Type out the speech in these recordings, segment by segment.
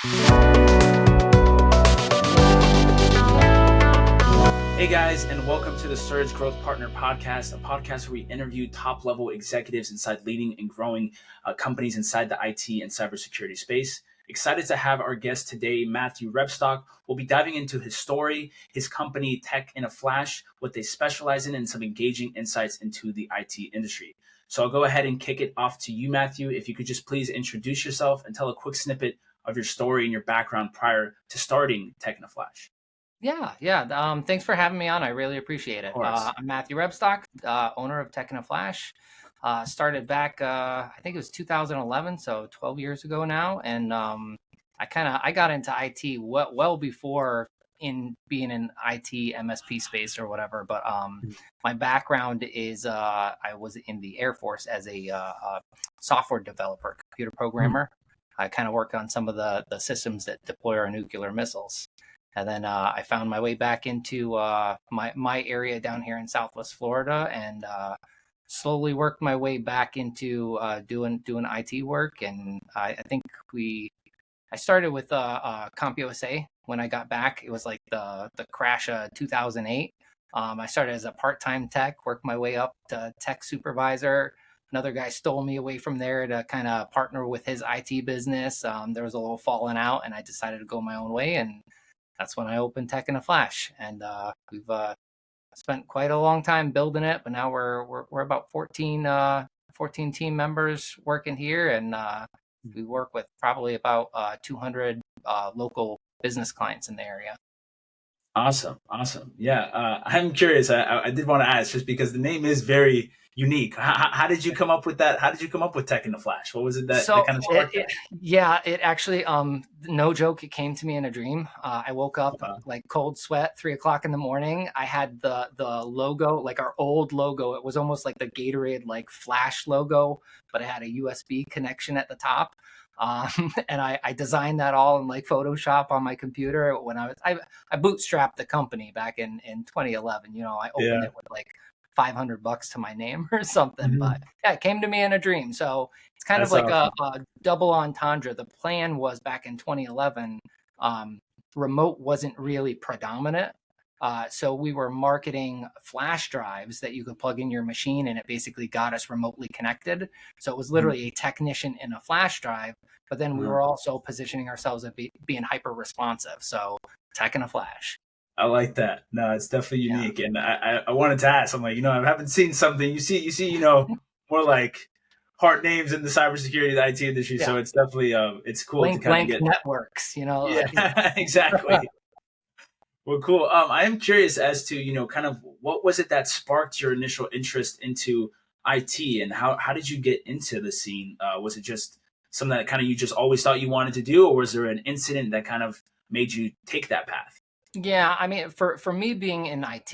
Hey guys, and welcome to the Surge Growth Partner Podcast, a podcast where we interview top-level executives inside leading and growing companies inside the IT and cybersecurity space. Excited to have our guest today, Matthew Rebstock. We'll be diving into his story, his company, Tech in a Flash, what they specialize in, and some engaging insights into the IT industry. So I'll go ahead and kick it off to you, Matthew. If you could just please introduce yourself and tell a quick snippet of your story and your background prior to starting Tech in a Flash. Yeah. Thanks for having me on. I really appreciate it. Of course. I'm Matthew Rebstock, owner of Tech in a Flash. Started back, I think it was 2011, so 12 years ago now. And I got into IT well before in being in IT MSP space or whatever. But my background is I was in the Air Force as a software developer, computer programmer. I kind of worked on some of the systems that deploy our nuclear missiles. And then I found my way back into my area down here in Southwest Florida, and slowly worked my way back into doing IT work. And I think I started with CompUSA when I got back. It was like the crash of 2008. I started as a part-time tech, worked my way up to tech supervisor. Another guy stole me away from there to kind of partner with his IT business. There was a little falling out, and I decided to go my own way, and that's when I opened Tech in a Flash. And we've spent quite a long time building it, but now we're about 14 team members working here, and we work with probably about 200 local business clients in the area. Awesome. Yeah, I'm curious. I did want to ask, just because the name is very unique. How did you come up with that? How did you come up with Tech in the Flash? What was it that kind of sparked that? It actually, no joke, it came to me in a dream. I woke up like cold sweat, 3:00 in the morning. I had the logo, like our old logo. It was almost like the Gatorade like Flash logo, but it had a USB connection at the top. And I designed that all in like Photoshop on my computer when I bootstrapped the company back in 2011. I opened it with like $500 to my name or something, but yeah, it came to me in a dream. So it's kind of like a double entendre. The plan was back in 2011, remote wasn't really predominant. So we were marketing flash drives that you could plug in your machine, and it basically got us remotely connected. So it was literally a technician in a flash drive, but then we were also positioning ourselves as being hyper responsive. So Tech in a Flash. I like that. No, it's definitely unique. Yeah. And I wanted to ask, I'm like, I haven't seen something. You see, more like hard names in the cybersecurity, the IT industry. Yeah. So it's definitely, it's cool to kind of get networks, Yeah, exactly. Well, cool. I am curious as to, kind of what was it that sparked your initial interest into IT, and how did you get into the scene? Was it just something that kind of you just always thought you wanted to do, or was there an incident that kind of made you take that path? Yeah, I mean, for me being in IT,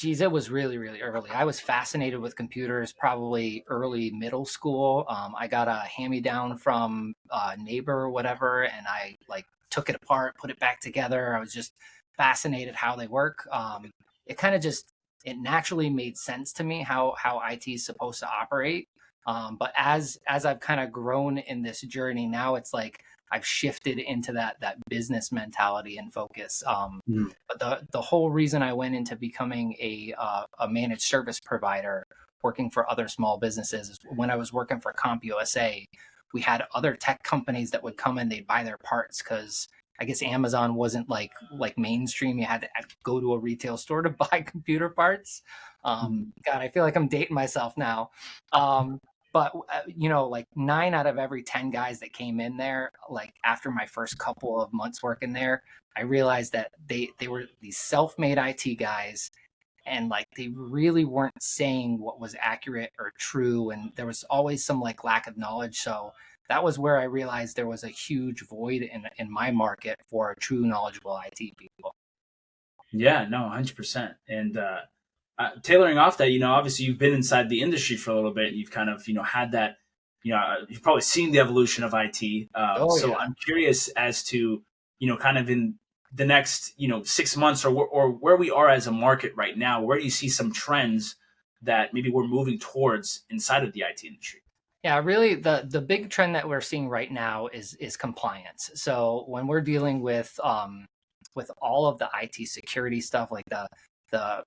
it was really, really early. I was fascinated with computers, probably early middle school. I got a hand-me-down from a neighbor or whatever, and I took it apart, put it back together. I was just fascinated how they work. It kind of it naturally made sense to me how IT is supposed to operate. But as I've kind of grown in this journey, now it's like I've shifted into that business mentality and focus. But the whole reason I went into becoming a managed service provider, working for other small businesses, is when I was working for CompUSA, we had other tech companies that would come in, they'd buy their parts because I guess Amazon wasn't like mainstream. You had to go to a retail store to buy computer parts. God, I feel like I'm dating myself now. But, like 9 out of every 10 guys that came in there, like after my first couple of months working there, I realized that they were these self-made IT guys, and like they really weren't saying what was accurate or true. And there was always some like lack of knowledge. So that was where I realized there was a huge void in my market for true knowledgeable IT people. Yeah, no, 100%. And, tailoring off that, obviously you've been inside the industry for a little bit, and you've kind of, had that, you've probably seen the evolution of IT. So I'm curious as to, kind of in the next, 6 months or where we are as a market right now, where do you see some trends that maybe we're moving towards inside of the IT industry? Yeah, really the big trend that we're seeing right now is compliance. So when we're dealing with all of the IT security stuff, like the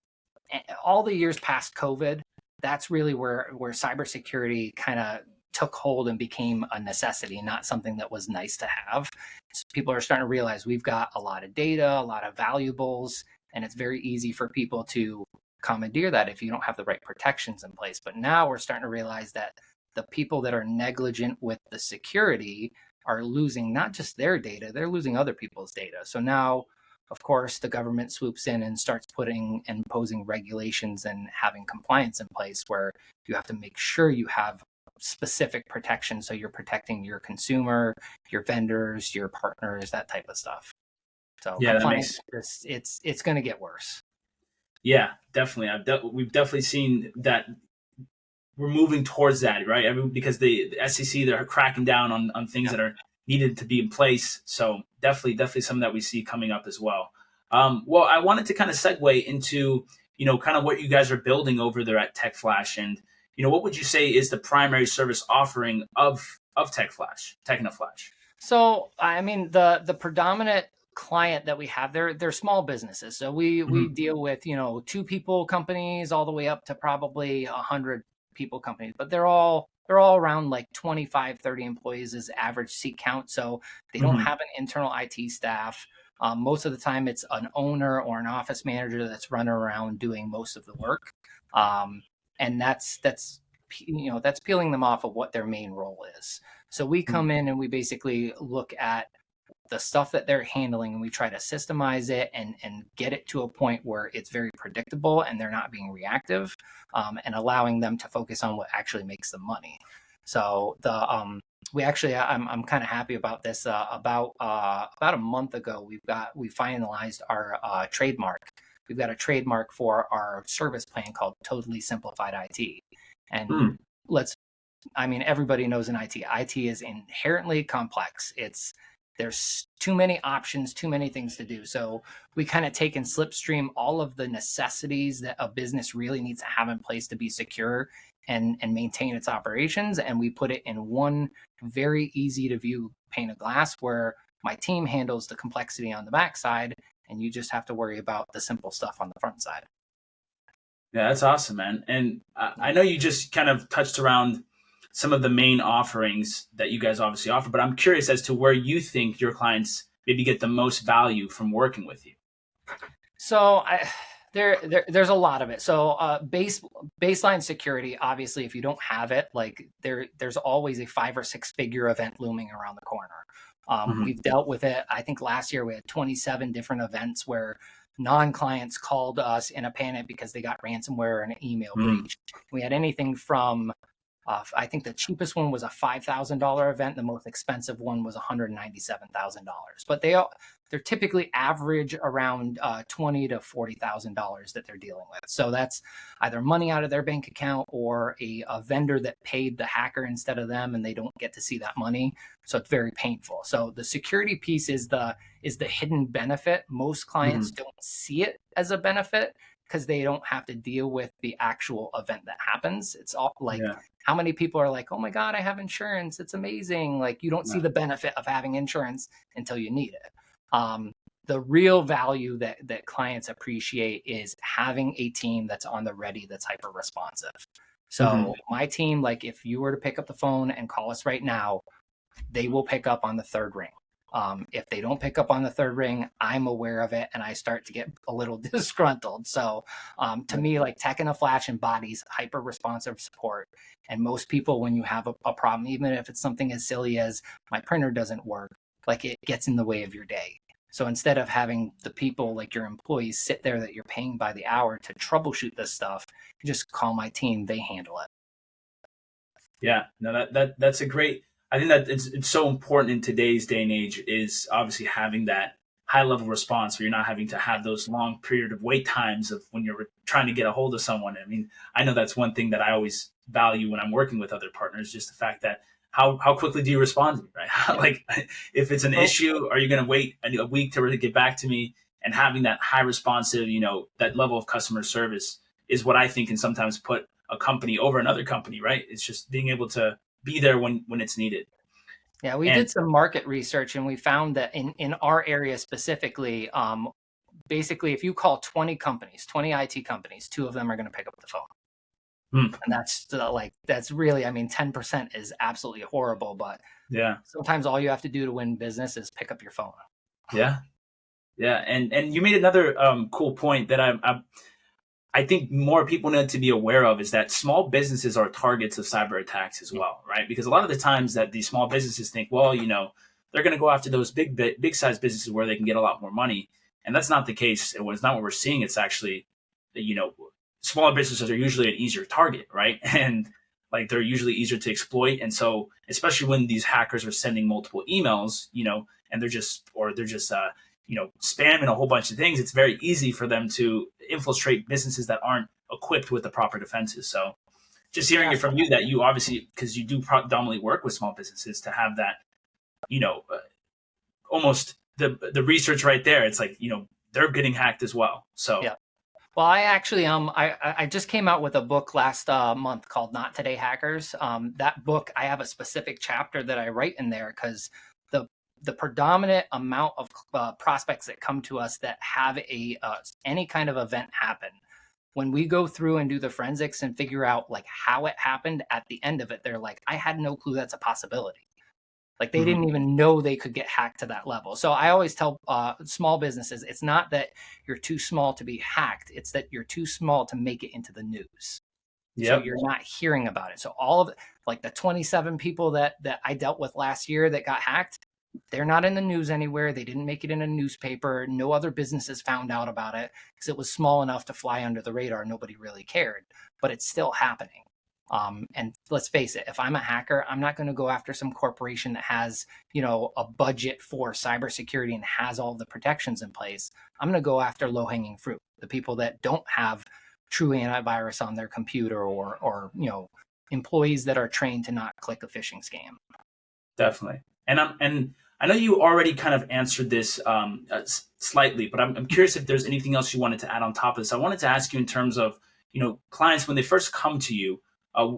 all the years past COVID, that's really where cybersecurity kind of took hold and became a necessity, not something that was nice to have. So people are starting to realize we've got a lot of data, a lot of valuables, and it's very easy for people to commandeer that if you don't have the right protections in place. But now we're starting to realize that the people that are negligent with the security are losing not just their data, they're losing other people's data. So now, of course, the government swoops in and starts putting and imposing regulations and having compliance in place where you have to make sure you have specific protection. So you're protecting your consumer, your vendors, your partners, that type of stuff. So Yeah, that compliance, makes it's going to get worse. yeah, definitely. We've definitely seen that we're moving towards that, right? I mean, because the SEC, they're cracking down on things Yep. that are needed to be in place. So definitely something that we see coming up as well. Well, I wanted to kind of segue into, kind of what you guys are building over there at Tech Flash, and what would you say is the primary service offering of Technoflash? So, I mean, the predominant client that we have, they're small businesses. So we Mm-hmm. deal with, 2 people companies all the way up to probably 100 people companies, but they're all around like 25, 30 employees is average seat count. So they don't Mm-hmm. have an internal IT staff. Most of the time it's an owner or an office manager that's running around doing most of the work. Um, and that's peeling them off of what their main role is. So we come in and we basically look at the stuff that they're handling and we try to systemize it and get it to a point where it's very predictable and they're not being reactive, and allowing them to focus on what actually makes them money. So we actually I'm kind of happy about this. About a month ago, we finalized our trademark. We've got a trademark for our service plan called Totally Simplified IT. And Mm-hmm. let's I mean, everybody knows in IT. IT is inherently complex. There's too many options, too many things to do. So we kind of take and slipstream all of the necessities that a business really needs to have in place to be secure and maintain its operations. And we put it in one very easy to view pane of glass where my team handles the complexity on the backside, and you just have to worry about the simple stuff on the front side. Yeah, that's awesome, man. And I know you just kind of touched around some of the main offerings that you guys obviously offer, but I'm curious as to where you think your clients maybe get the most value from working with you. So there's a lot of it. So baseline security, obviously, if you don't have it, like there's always a 5 or 6 figure event looming around the corner. Hmm. We've dealt with it. I think last year we had 27 different events where non-clients called us in a panic because they got ransomware and an email Mm. breach. We had anything from I think the cheapest one was a $5,000 event. The most expensive one was $197,000. But they're typically average around $20,000 to $40,000 that they're dealing with. So that's either money out of their bank account or a vendor that paid the hacker instead of them, and they don't get to see that money. So it's very painful. So the security piece is the hidden benefit. Most clients Hmm. don't see it as a benefit because they don't have to deal with the actual event that happens. It's all like Yeah. how many people are like, oh my God, I have insurance. It's amazing. Like you don't see Yeah. the benefit of having insurance until you need it. Um, the real value that clients appreciate is having a team that's on the ready, that's hyper responsive. Hmm. So my team, like if you were to pick up the phone and call us right now, they will pick up on the third ring. If they don't pick up on the third ring, I'm aware of it and I start to get a little disgruntled. So to me, like Tech in a Flash embodies hyper responsive support. And most people, when you have a problem, even if it's something as silly as my printer doesn't work, like it gets in the way of your day. So instead of having the people like your employees sit there that you're paying by the hour to troubleshoot this stuff, you just call my team, they handle it. Yeah, no, that's a great. I think that it's so important in today's day and age is obviously having that high level response where you're not having to have those long period of wait times of when you're trying to get a hold of someone. I mean, I know that's one thing that I always value when I'm working with other partners, just the fact that how quickly do you respond to me, right? Yep. Like if it's an Well, issue, are you going to wait a week to really get back to me? And having that high responsive, that level of customer service is what I think can sometimes put a company over another company, right? It's just being able to be there when it's needed. Yeah, we And did some market research and we found that in our area specifically, basically if you call 20 companies, 20 IT companies, 2 of them are going to pick up the phone. hmm, And that's really, I mean, 10% is absolutely horrible, but yeah, sometimes all you have to do to win business is pick up your phone. yeah, yeah. And you made another cool point that I think more people need to be aware of, is that small businesses are targets of cyber attacks as well, right? Because a lot of the times that these small businesses think, well, they're going to go after those big size businesses where they can get a lot more money, and that's not the case. It's not what we're seeing. It's actually, smaller businesses are usually an easier target, right? And like they're usually easier to exploit, and so especially when these hackers are sending multiple emails, and they're just spamming a whole bunch of things, it's very easy for them to infiltrate businesses that aren't equipped with the proper defenses. So just hearing Yeah. it from you that you obviously, because you do predominantly work with small businesses, to have that, almost the research right there, it's like, they're getting hacked as well. So Yeah. Well, I actually I just came out with a book last month called Not Today Hackers. That book, I have a specific chapter that I write in there because the predominant amount of prospects that come to us that have any kind of event happen, when we go through and do the forensics and figure out like how it happened, at the end of it, they're like, I had no clue that's a possibility. Like they mhm, didn't even know they could get hacked to that level. So I always tell small businesses, it's not that you're too small to be hacked. It's that you're too small to make it into the news. So yep, you're not hearing about it. So all of it, like the 27 people that I dealt with last year that got hacked, they're not in the news anywhere. They didn't make it in a newspaper. No other businesses found out about it because it was small enough to fly under the radar. Nobody really cared, but it's still happening. And let's face it, if I'm a hacker, I'm not going to go after some corporation that has, a budget for cybersecurity and has all the protections in place. I'm going to go after low hanging fruit, the people that don't have true antivirus on their computer, or employees that are trained to not click a phishing scam. definitely. And I know you already kind of answered this slightly, but I'm curious if there's anything else you wanted to add on top of this. I wanted to ask you in terms of, clients when they first come to you,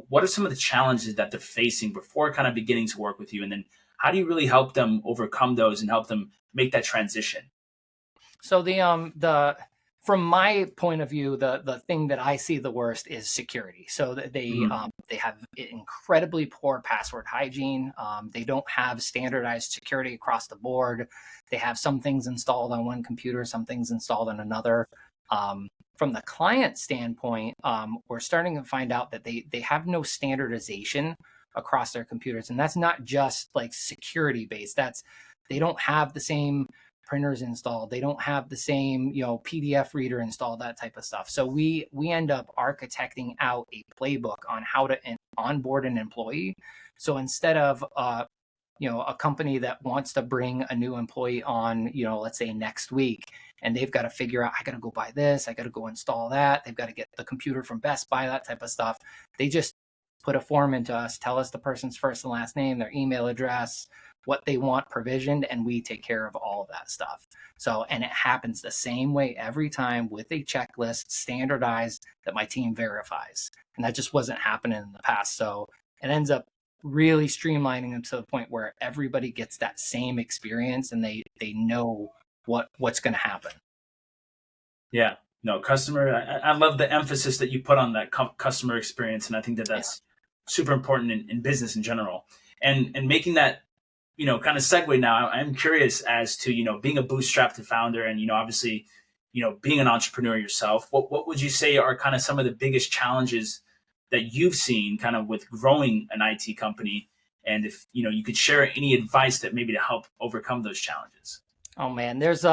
what are some of the challenges that they're facing before kind of beginning to work with you, and then how do you really help them overcome those and help them make that transition? So the from my point of view, the thing that I see the worst is security. So that Mhm. they have incredibly poor password hygiene. They don't have standardized security across the board. They have some things installed on one computer, some things installed on another. From the client standpoint, we're starting to find out that they have no standardization across their computers, and that's not just like security based. That's they don't have the same printers installed. They don't have the same, PDF reader installed, that type of stuff. So we end up architecting out a playbook on how to onboard an employee. So instead of a company that wants to bring a new employee on, let's say next week, and they've got to figure out, I got to go buy this, I got to go install that, they've got to get the computer from Best Buy, that type of stuff. They just put a form into us, tell us the person's first and last name, their email address, what they want provisioned, and we take care of all of that stuff. So, and it happens the same way every time with a checklist standardized that my team verifies. And that just wasn't happening in the past. So it ends up really streamlining them to the point where everybody gets that same experience and they know what's going to happen. Yeah, no, customer. I love the emphasis that you put on that customer experience, and I think that Yeah. that's super important in business in general. And making that, kind of segue now. I'm curious as to, being a bootstrapped founder, and obviously, being an entrepreneur yourself. What would you say are kind of some of the biggest challenges that you've seen, kind of with growing an IT company? And if you could share any advice that maybe to help overcome those challenges. Oh man, there's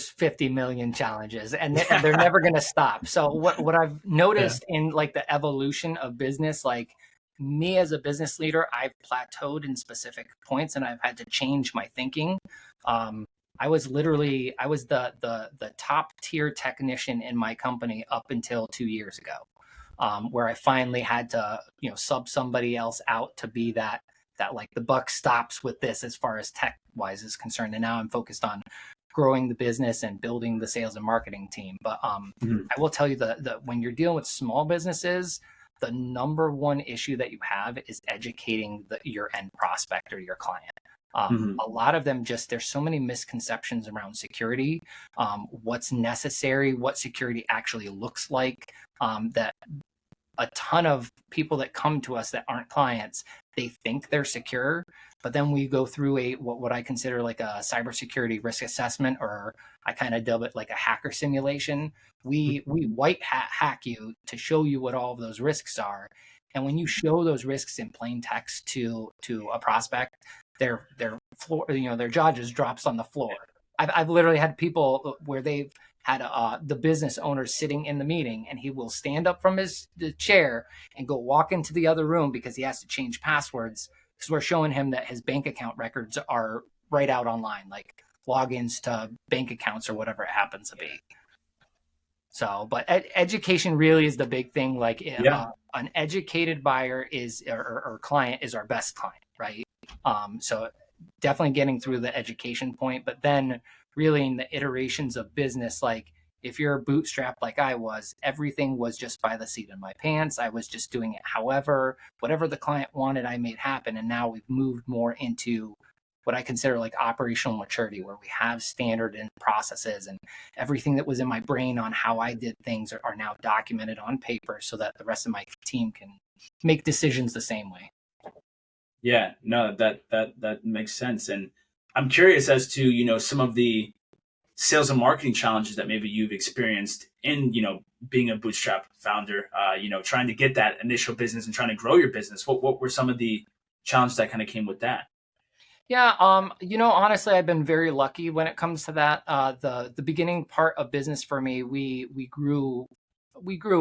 50 million challenges and they're never going to stop. So what I've Yeah. noticed in like the evolution of business, like me as a business leader, I've plateaued in specific points and I've had to change my thinking. I was the top tier technician in my company up until 2 years ago, where I finally had to sub somebody else out to be that like the buck stops with this as far as tech wise is concerned. And now I'm focused on growing the business and building the sales and marketing team. But Mhm. I will tell you that when you're dealing with small businesses, the number one issue that you have is educating your end prospect or your client. A lot of them there's so many misconceptions around security, what's necessary, what security actually looks like, that a ton of people that come to us that aren't clients, they think they're secure, but then we go through what I consider like a cybersecurity risk assessment, or I kind of dub it like a hacker simulation. We white hat hack you to show you what all of those risks are. And when you show those risks in plain text to a prospect, their floor, their jaw just drops on the floor. I've literally had people where they've had the business owner sitting in the meeting, and he will stand up from the chair and go walk into the other room because he has to change passwords, because we're showing him that his bank account records are right out online, like logins to bank accounts or whatever it happens to be. So, but education really is the big thing. Like an educated buyer or client is our best client, right? So definitely getting through the education point, but then really in the iterations of business, like if you're bootstrapped like I was, everything was just by the seat of my pants. I was just doing it however, whatever the client wanted, I made happen. And now we've moved more into what I consider like operational maturity, where we have standard and processes, and everything that was in my brain on how I did things are now documented on paper so that the rest of my team can make decisions the same way. Yeah, no, that makes sense. And I'm curious as to, some of the sales and marketing challenges that maybe you've experienced in, being a bootstrap founder, trying to get that initial business and trying to grow your business. What were some of the challenges that kind of came with that? Yeah, honestly, I've been very lucky when it comes to that. The beginning part of business for me, we grew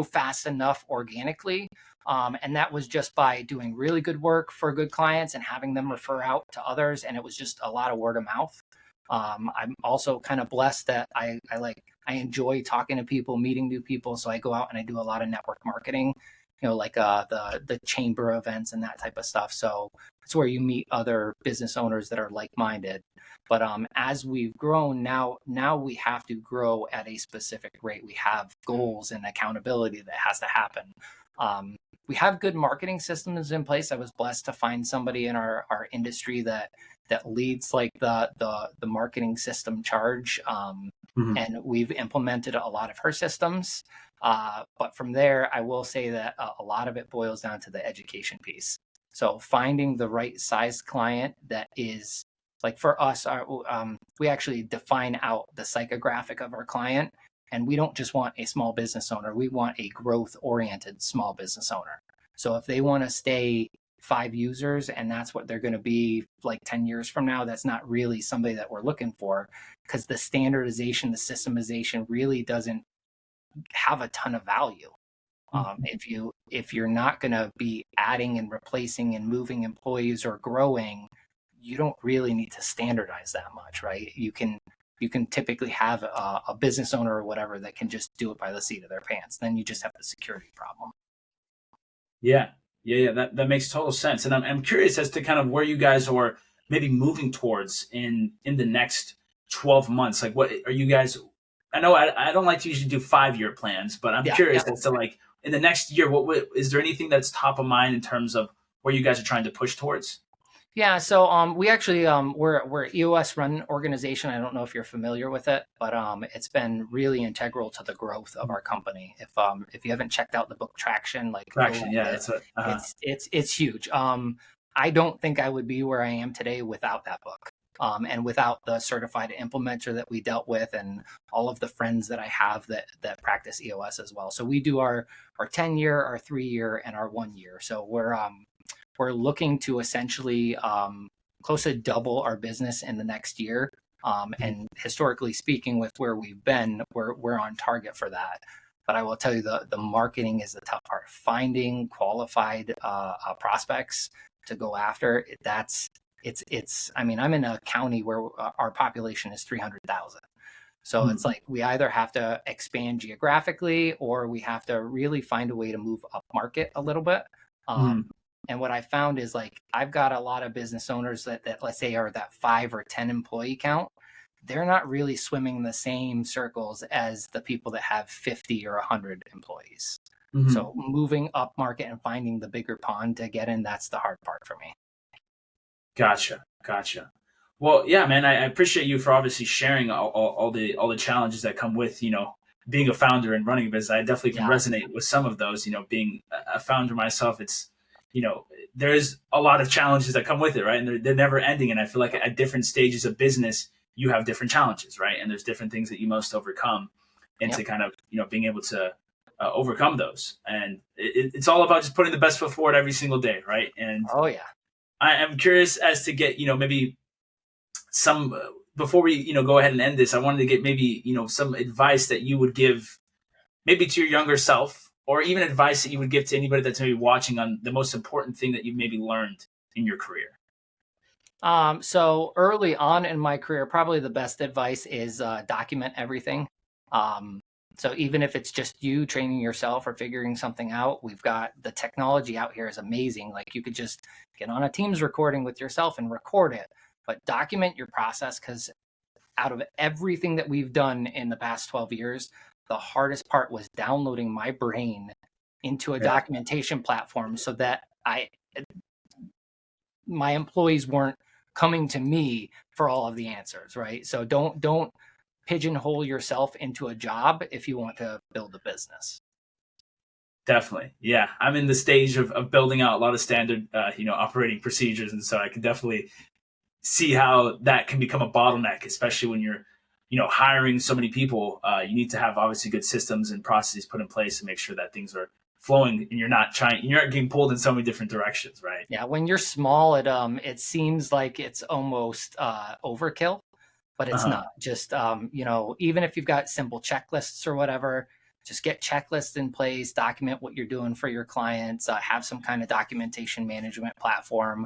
fast enough organically, and that was just by doing really good work for good clients and having them refer out to others, and it was just a lot of word of mouth. I'm also kind of blessed that I enjoy talking to people, meeting new people, so I go out and I do a lot of network marketing, like the chamber events and that type of stuff. So it's where you meet other business owners that are like-minded. But as we've grown, now we have to grow at a specific rate. We have goals and accountability that has to happen. We have good marketing systems in place. I was blessed to find somebody in our industry that leads like the marketing system charge. And we've implemented a lot of her systems. But from there, I will say that a lot of it boils down to the education piece. So finding the right size client that is, like for us, we actually define out the psychographic of our client, and we don't just want a small business owner. We want a growth-oriented small business owner. So if they want to stay 5 users and that's what they're going to be like 10 years from now, that's not really somebody that we're looking for, because the standardization, the systemization really doesn't have a ton of value. If you're not going to be adding and replacing and moving employees or growing, you don't really need to standardize that much, right? You can typically have a business owner or whatever that can just do it by the seat of their pants. Then you just have the security problem. Yeah. That makes total sense. And I'm curious as to kind of where you guys are maybe moving towards in the next 12 months. Like, what are you guys? I know I don't like to usually do 5-year plans, but I'm curious as to like in the next year, what is there anything that's top of mind in terms of where you guys are trying to push towards? Yeah, so we actually we're EOS run organization. I don't know if you're familiar with it, but it's been really integral to the growth of our company. If you haven't checked out the book Traction, it's huge. I don't think I would be where I am today without that book. And without the certified implementer that we dealt with, and all of the friends that I have that practice EOS as well. So we do our 10-year, our 3-year, and our 1 year. So we're looking to essentially close to double our business in the next year. And historically speaking, with where we've been, we're on target for that. But I will tell you, the marketing is the tough part. Finding qualified prospects to go after, I mean, I'm in a county where our population is 300,000. So it's like we either have to expand geographically, or we have to really find a way to move up market a little bit. And what I found is, like, I've got a lot of business owners that let's say are that 5 or 10 employee count. They're not really swimming in the same circles as the people that have 50 or 100 employees. So moving up market and finding the bigger pond to get in, that's the hard part for me. Gotcha. Well, yeah, man, I appreciate you for obviously sharing all the challenges that come with, being a founder and running a business. I definitely can resonate with some of those, being a founder myself. It's, there's a lot of challenges that come with it, right? And they're never ending. And I feel like at different stages of business, you have different challenges, right? And there's different things that you must overcome, and to kind of, being able to overcome those. And it's all about just putting the best foot forward every single day, right? And oh yeah, I am curious as to get, maybe some before we, go ahead and end this. I wanted to get maybe, some advice that you would give maybe to your younger self, or even advice that you would give to anybody that's maybe watching on the most important thing that you've maybe learned in your career. So early on in my career, probably the best advice is document everything. So even if it's just you training yourself or figuring something out, we've got the technology out here is amazing. Like you could just get on a Teams recording with yourself and record it, but document your process, because out of everything that we've done in the past 12 years, the hardest part was downloading my brain into a documentation platform so that my employees weren't coming to me for all of the answers, right? So don't pigeonhole yourself into a job if you want to build a business. Definitely. Yeah. I'm in the stage of building out a lot of standard, operating procedures. And so I can definitely see how that can become a bottleneck, especially when you're, hiring so many people. You need to have obviously good systems and processes put in place to make sure that things are flowing and you're not getting pulled in so many different directions, right? Yeah. When you're small, it seems like it's almost overkill, but it's not. Just, even if you've got simple checklists or whatever, just get checklists in place, document what you're doing for your clients, have some kind of documentation management platform.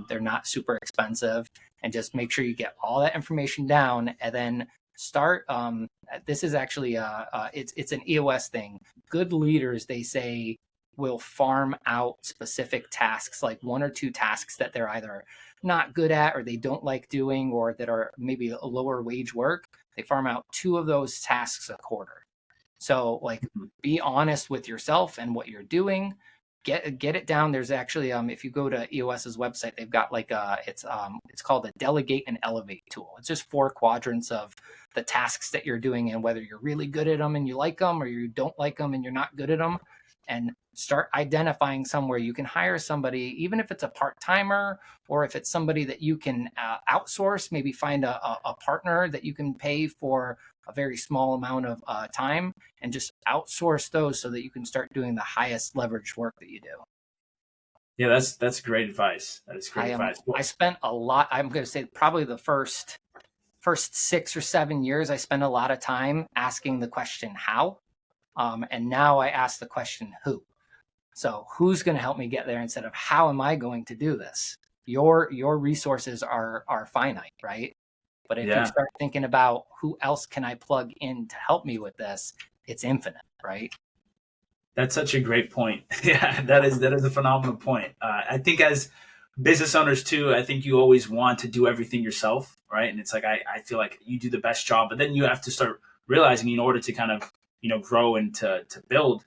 They're not super expensive, and just make sure you get all that information down, and then start. This is actually it's an EOS thing. Good leaders, they say, will farm out specific tasks, like 1 or 2 tasks that they're either not good at or they don't like doing, or that are maybe a lower wage work. They farm out 2 of those tasks a quarter. So be honest with yourself and what you're doing. Get it down. There's actually if you go to EOS's website, they've got it's called a delegate and elevate tool. It's just 4 quadrants of the tasks that you're doing and whether you're really good at them and you like them, or you don't like them and you're not good at them. And start identifying somewhere you can hire somebody, even if it's a part-timer, or if it's somebody that you can outsource, maybe find a partner that you can pay for a very small amount of time, and just outsource those so that you can start doing the highest leverage work that you do. Yeah, that's great advice. That is great advice. I spent a lot, I'm going to say probably the first 6 or 7 years, I spent a lot of time asking the question, how? And now I ask the question, who? So who's going to help me get there instead of how am I going to do this? Your resources are finite, right? But if you start thinking about who else can I plug in to help me with this, it's infinite, right? That's such a great point. Yeah, that is a phenomenal point. I think as business owners too, I think you always want to do everything yourself, right? And it's like I feel like you do the best job, but then you have to start realizing in order to kind of grow and to build,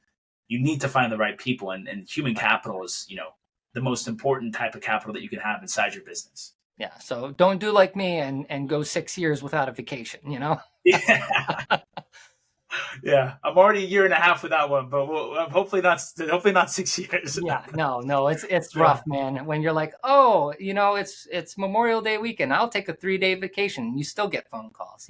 you need to find the right people, and human capital is the most important type of capital that you can have inside your business. Yeah. So don't do like me and go 6 years without a vacation, Yeah. Yeah. I'm already 1.5 years without one, but hopefully not 6 years. Yeah. No, it's rough, man. When you're like, oh, it's Memorial Day weekend, I'll take a 3-day vacation. You still get phone calls,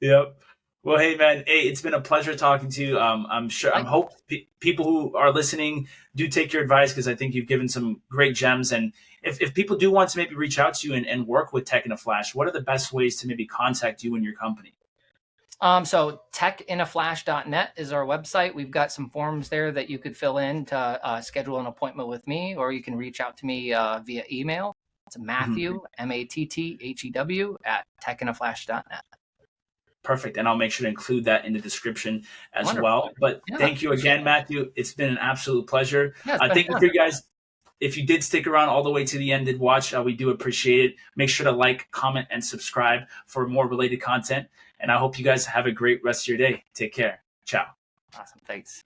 Yep. Well, hey man, it's been a pleasure talking to you. I'm hope people who are listening do take your advice, because I think you've given some great gems. And if people do want to maybe reach out to you and work with Tech in a Flash, what are the best ways to maybe contact you and your company? So techinaflash.net is our website. We've got some forms there that you could fill in to schedule an appointment with me, or you can reach out to me via email. It's Matthew, MATTHEW @techinaflash.net. Perfect. And I'll make sure to include that in the description as well. But thank you again, Matthew. It's been an absolute pleasure. Thank you for you guys. If you did stick around all the way to the end and watch, we do appreciate it. Make sure to like, comment, and subscribe for more related content. And I hope you guys have a great rest of your day. Take care. Ciao. Awesome. Thanks.